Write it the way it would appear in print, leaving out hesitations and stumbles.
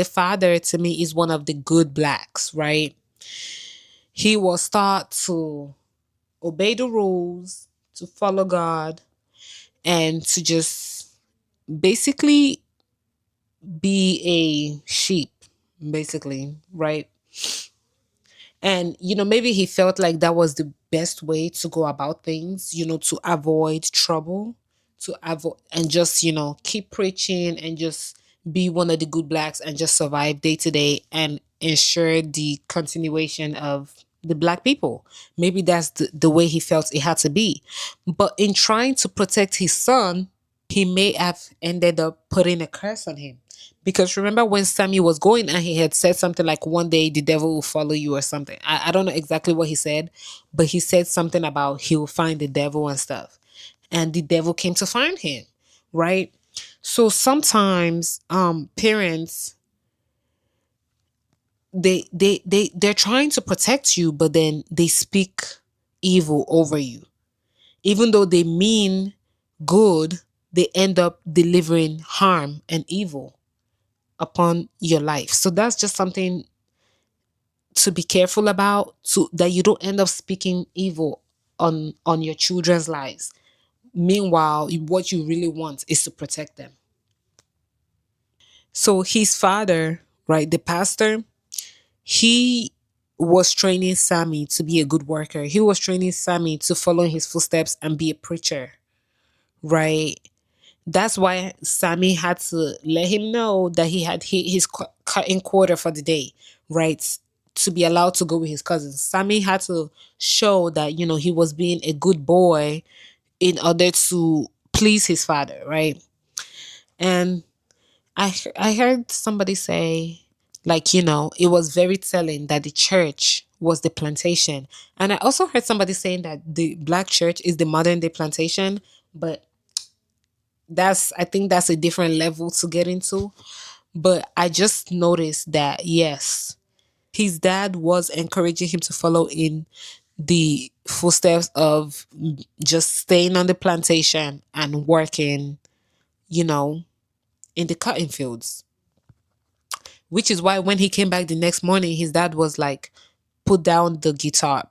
The father to me is one of the good blacks, right? He was taught to obey the rules, to follow God, and to just basically be a sheep, basically, right? And, maybe he felt like that was the best way to go about things, to avoid trouble, to avoid, and just, keep preaching and just be one of the good blacks and just survive day to day and ensure the continuation of the black people. Maybe that's the way he felt it had to be. But in trying to protect his son, he may have ended up putting a curse on him. Because remember when Sammy was going and he had said something like, one day the devil will follow you or something. I don't know exactly what he said, but he said something about he will find the devil and stuff. And the devil came to find him, right? So sometimes parents, they're trying to protect you, but then they speak evil over you. Even though they mean good, they end up delivering harm and evil upon your life. So that's just something to be careful about, so that you don't end up speaking evil on your children's lives. Meanwhile, what you really want is to protect them. So his father, right, the pastor, he was training Sammy to be a good worker. He was training Sammy to follow in his footsteps and be a preacher, right? That's why Sammy had to let him know that he had hit his cutting quarter for the day, right? To be allowed to go with his cousins. Sammy had to show that, he was being a good boy in order to please his father, right? And I heard somebody say, like, it was very telling that the church was the plantation. And I also heard somebody saying that the black church is the modern day plantation, but I think that's a different level to get into. But I just noticed that, yes, his dad was encouraging him to follow in the footsteps of just staying on the plantation and working, you know, in the cotton fields. Which is why when he came back the next morning, his dad was like, put down the guitar,